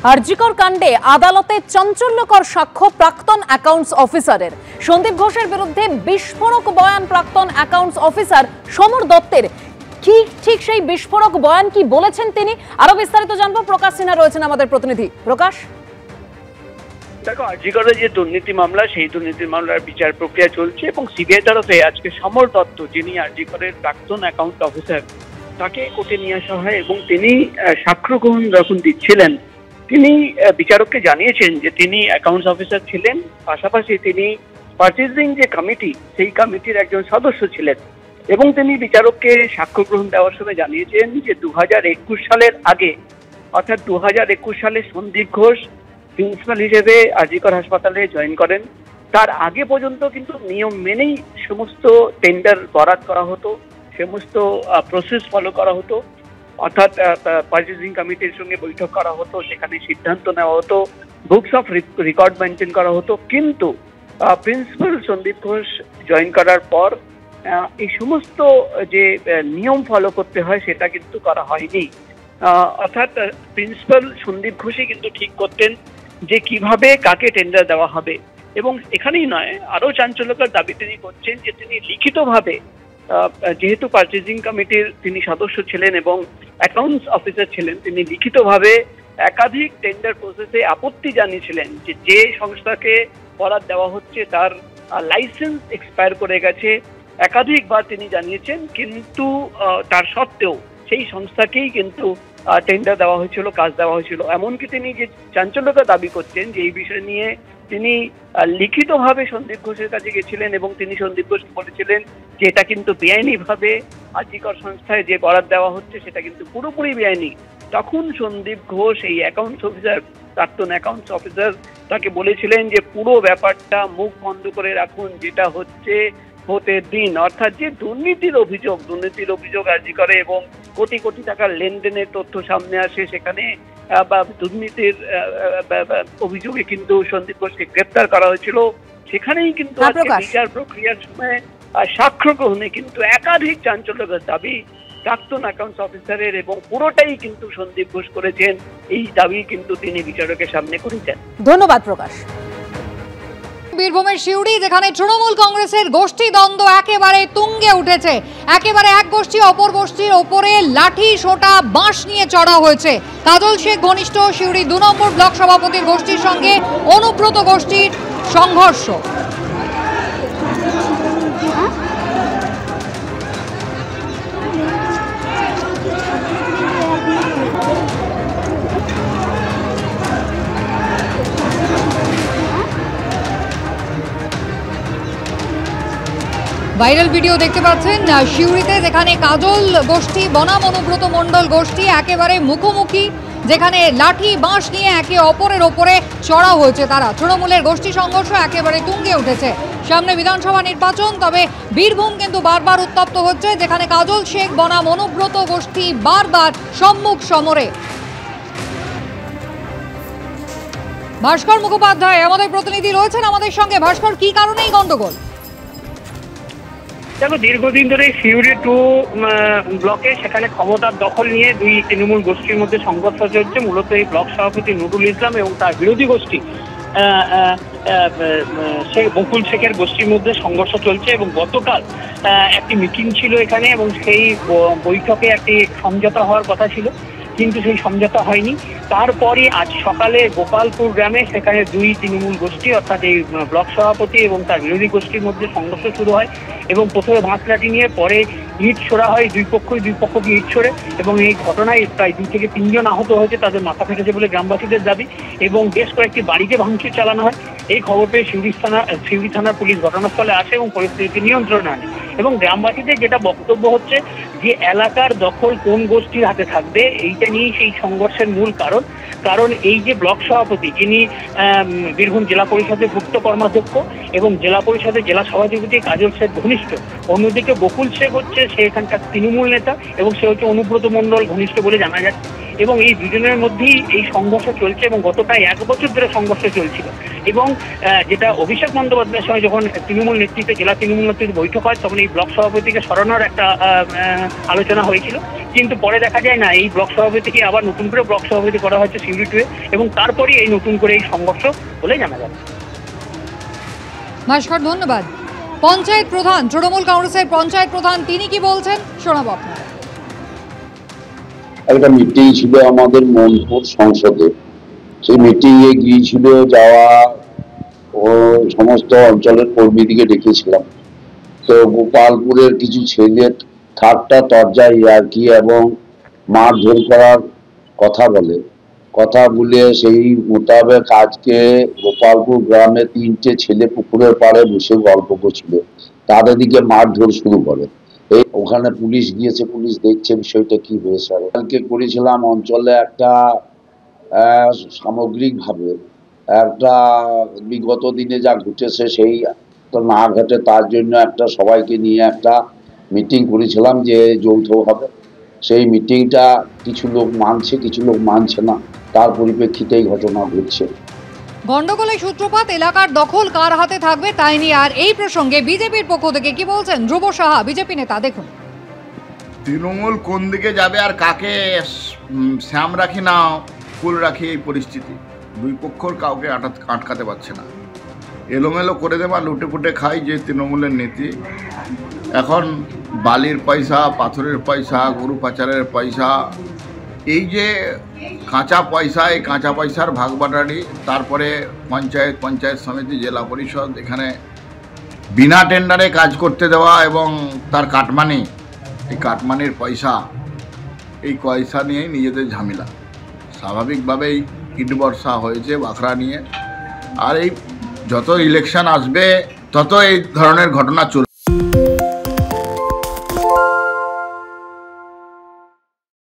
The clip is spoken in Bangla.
আরজিকর কাণ্ডে আদালতে চাঞ্চল্যকর সাক্ষ্য প্রাক্তন অ্যাকাউন্টস অফিসারের। সন্দীপ ঘোষের বিরুদ্ধে বিস্ফোরক বয়ান প্রাক্তন অ্যাকাউন্টস অফিসার সমর দত্তের। কি ঠিক সেই বিস্ফোরক বয়ান কি বলেছেন তিনি, আরো বিস্তারিত জানবো। প্রকাশ সিনহা রয়েছেন আমাদের প্রতিনিধি। প্রকাশ, দেখো, আরজিকরের যে দুর্নীতি মামলা, সেই দুর্নীতি মামলার বিচার প্রক্রিয়া চলছে এবং সিবিআই তরফে আজকে সমর দত্ত, যিনি আরজিকরের প্রাক্তন অ্যাকাউন্ট অফিসার, তাকে কোর্টে নিয়ে আসা হয় এবং তিনি সাক্ষ্য গ্রহণ যখন দিচ্ছিলেন, তিনি বিচারককে জানিয়েছেন যে তিনি অ্যাকাউন্টস অফিসার ছিলেন, পাশাপাশি তিনি পারচেজিং যে কমিটি, সেই কমিটির একজন সদস্য ছিলেন। এবং তিনি বিচারককে সাক্ষ্য গ্রহণ দেওয়ার সময় জানিয়েছেন যে 2021 সালের আগে, অর্থাৎ 2021 সালে সন্দীপ ঘোষ প্রিন্সিপাল হিসেবে আরজিকর হাসপাতালে জয়েন করেন। তার আগে পর্যন্ত কিন্তু নিয়ম মেনেই সমস্ত টেন্ডার বরাদ করা হতো, সমস্ত প্রসেস ফলো করা হতো। অর্থাৎ পারচেজিং কমিটির সঙ্গে বৈঠক করা হতো, সেখানে সিদ্ধান্ত নেওয়া হতো, বুকস অফ রেকর্ড মেনটেন করা হতো। কিন্তু প্রিন্সিপাল সন্দীপ ঘোষ জয়েন করার পর এই সমস্ত যে নিয়ম ফলো করতে হয় সেটা কিন্তু করা হয়নি। অর্থাৎ প্রিন্সিপাল সন্দীপ ঘোষই কিন্তু ঠিক করতেন যে কিভাবে কাকে টেন্ডার দেওয়া হবে। এবং এখানেই নয়, আরো চাঞ্চল্যকর দাবি তিনি করছেন যে তিনি লিখিতভাবে, যেহেতু পারচেজিং কমিটির তিনি সদস্য ছিলেন এবং অ্যাকাউন্টস অফিসার ছিলেন, তিনি লিখিতভাবে একাধিক টেন্ডার প্রসেসে আপত্তি জানিয়েছিলেন যে যে সংস্থাকে বরাদ দেওয়া হচ্ছে তার লাইসেন্স এক্সপায়ার করে গেছে। একাধিকবার তিনি জানিয়েছেন, কিন্তু তার সত্ত্বেও সেই সংস্থাকেই কিন্তু টেন্ডার দেওয়া হয়েছিল, কাজ দেওয়া হয়েছিল। এমনকি তিনি যে চাঞ্চল্যকর দাবি করছেন যে এই বিষয় নিয়ে তিনি লিখিতভাবে সন্দীপ ঘোষের কাছে গেছিলেন এবং তিনি সন্দীপ ঘোষকে বলেছিলেন যে এটা কিন্তু বেআইনিভাবে আরজিকর সংস্থায় যে বরাদ দেওয়া হচ্ছে সেটা কিন্তু পুরোপুরি বেআইনি। তখন সন্দীপ ঘোষ, এই অ্যাকাউন্টস অফিসার, প্রাক্তন অ্যাকাউন্টস অফিসার, তাকে বলেছিলেন যে পুরো ব্যাপারটা মুখ বন্ধ করে রাখুন, যেটা হচ্ছে হতে দিন। অর্থাৎ যে দুর্নীতির অভিযোগ আরজিকরে এবং কোটি কোটি টাকার লেনদেনের তথ্য সামনে আসে, সেখানে বা দুর্নীতির অভিযোগে কিন্তু সন্দীপ ঘোষকে গ্রেপ্তার করা হয়েছিল। সেখানেই কিন্তু বিচার প্রক্রিয়ার সময় সাক্ষ্য গ্রহণে কিন্তু একাধিক চাঞ্চল্যকর দাবি প্রাক্তন অ্যাকাউন্টস অফিসারের, এবং পুরোটাই কিন্তু সন্দীপ ঘোষ করেছেন। এই দাবি কিন্তু তিনি বিচারকের সামনে করেছেন। ধন্যবাদ প্রকাশ। বীরভূমের সিউড়ি, যেখানে তৃণমূল কংগ্রেসের গোষ্ঠী দ্বন্দ্ব একেবারে তুঙ্গে উঠেছে। একেবারে এক গোষ্ঠী অপর গোষ্ঠীর ওপরে লাঠি, সোঁটা, বাঁশ নিয়ে চড়া হয়েছে। কাজল শেখ ঘনিষ্ঠ সিউড়ি 2 নম্বর ব্লক সভাপতির গোষ্ঠীর সঙ্গে অনুব্রত গোষ্ঠীর সংঘর্ষ। ভাইরাল ভিডিও দেখতে পাচ্ছেন সিউড়িতে, যেখানে কাজল গোষ্ঠী বনাম অনুব্রত মণ্ডল গোষ্ঠী একেবারে মুখোমুখি, যেখানে লাঠি, বাঁশ নিয়ে একে অপরের ওপরে চড়া হয়েছে তারা। তৃণমূলের গোষ্ঠী সংঘর্ষ একেবারে তুঙ্গে উঠেছে। সামনে বিধানসভা নির্বাচন, তবে বীরভূম কিন্তু বারবার উত্তপ্ত হচ্ছে, যেখানে কাজল শেখ বনাম অনুব্রত গোষ্ঠী বারবার সম্মুখ সমরে। ভাস্কর মুখোপাধ্যায় আমাদের প্রতিনিধি রয়েছেন আমাদের সঙ্গে। ভাস্কর, কি কারণে এই গন্ডগোল? দেখো, দীর্ঘদিন ধরে সিউড়ি 2 ব্লকে সেখানে ক্ষমতার দখল নিয়ে দুই তৃণমূল গোষ্ঠীর মধ্যে সংঘর্ষ চলছে। মূলত এই ব্লক সভাপতি নুরুল ইসলাম এবং তার বিরোধী গোষ্ঠী বকুল শেখের গোষ্ঠীর মধ্যে সংঘর্ষ চলছে। এবং গতকাল একটি মিটিং ছিল এখানে, এবং সেই বৈঠকে একটি সমঝোতা হওয়ার কথা ছিল, কিন্তু সেই সমঝোতা হয়নি। তারপরে আজ সকালে গোপালপুর গ্রামে সেখানে দুই তৃণমূল গোষ্ঠী, অর্থাৎ এই ব্লক সভাপতি এবং তার বিরোধী গোষ্ঠীর মধ্যে সংঘর্ষ শুরু হয়। এবং প্রথমে বাঁশ লাঠি নিয়ে, পরে ইট ছোড়া হয়, দুই পক্ষকে ইট ছোড়ে। এবং এই ঘটনায় প্রায় 2 থেকে 3 জন আহত হয়েছে, তাদের মাথা ফেটেছে বলে গ্রামবাসীদের দাবি। এবং বেশ কয়েকটি বাড়িতে ভাঙচুর চালানো হয়। এই খবর পেয়ে সিউড়ি থানার পুলিশ ঘটনাস্থলে আসে এবং পরিস্থিতি নিয়ন্ত্রণে আনে। এবং গ্রামবাসীদের যেটা বক্তব্য হচ্ছে যে এলাকার দখল কোন গোষ্ঠীর হাতে থাকবে, এইটা নিয়েই সেই সংঘর্ষের মূল কারণ এই যে ব্লক সভাপতি, যিনি বীরভূম জেলা পরিষদের ভুক্ত কর্মাধ্যক্ষ এবং জেলা পরিষদের জেলা সভাধিপতি কাজল শেখ ঘনিষ্ঠ, অন্যদিকে বকুল শেখ হচ্ছে সে এখানকার তৃণমূল নেতা এবং সে হচ্ছে অনুব্রত মণ্ডল ঘনিষ্ঠ বলে জানা যাচ্ছে। এবং এই দুজনের মধ্যেই এই সংঘর্ষ চলছে এবং গত প্রায় 1 বছর ধরে সংঘর্ষ চলছিল। এবং যেটা অভিষেক বন্দ্যোপাধ্যায়ের সঙ্গে যখন তৃণমূল নেতৃত্বে জেলা তৃণমূল নেতৃত্বে বৈঠক হয় তখন এই ব্লক সভাপতিকে সরানোর একটা আলোচনা হয়েছিল, কিন্তু পরে দেখা যায় না এই ব্লক সভাপতিকে আবার নতুন করে ব্লক সভাপতি করা হয়েছে সিউড়ি 2-এ এবং তারপরেই এই নতুন করে এই সংঘর্ষ বলে জানা যাচ্ছে। নমস্কার, ধন্যবাদ। পঞ্চায়েত প্রধান, তৃণমূল কংগ্রেসের পঞ্চায়েত প্রধান, তিনি কি বলছেন শোনাবো আপনারা। একটা মিটিং ছিল আমাদের মনপুর সংসদে, সেই মিটিং এ গিয়েছিল যাওয়া ও সমস্ত অঞ্চলের কর্মীদিকে ডেকেছিলাম। তো গোপালপুরের কিছু ছেলে ঠাট্টা তরজা ইয়ার্কি এবং মারধর করার কথা বলে সেই মোতাবেক আজকে গোপালপুর গ্রামে 3টে ছেলে পুকুরের পাড়ে বসে গল্প করছিল, তাদের দিকে মারধর শুরু করে। এই ওখানে পুলিশ গিয়েছে, পুলিশ দেখছে বিষয়টা কি হয়েছে। কালকে করেছিলাম অঞ্চলে একটা সামগ্রিকভাবে একটা বিগত দিনে যা ঘটেছে সেই না ঘটে তার জন্য একটা সবাইকে নিয়ে একটা মিটিং করেছিলাম যে যৌথভাবে। সেই মিটিংটা কিছু লোক মানছে, কিছু লোক মানছে না, তার পরিপ্রেক্ষিতে এই ঘটনা ঘটছে। গন্ডগোলের সূত্রপাত, এলাকার দখল কার হাতে থাকবে তাই নিয়ে। আর এই প্রসঙ্গে বিজেপির পক্ষ থেকে কি বলছেন ধ্রুব সাহা, বিজেপি নেতা, দেখুন। তৃণমূল কোন দিকে যাবে আর কাকে শ্যাম রাখি না ফুল রাখি, এই পরিস্থিতি দুই পক্ষর কাউকে আটকাতে পারছে না। এলোমেলো করে দেওয়া, লুটে পুটে খাই যে তৃণমূলের নীতি। এখন বালির পয়সা, পাথরের পয়সা, গরু পাচারের পয়সা, এই যে কাঁচা পয়সা, এই কাঁচা পয়সার ভাগবাটারি, তারপরে পঞ্চায়েত সমিতি, জেলা পরিষদ, এখানে বিনা টেন্ডারে কাজ করতে দেওয়া এবং তার কাটমানি, এই কাটমানির পয়সা, এই পয়সা নিয়েই নিজেদের ঝামেলা। স্বাভাবিকভাবেই ইট বর্ষা হয়েছে বাখরা নিয়ে। আর এই যত ইলেকশন আসবে তত এই ধরনের ঘটনা চলবে।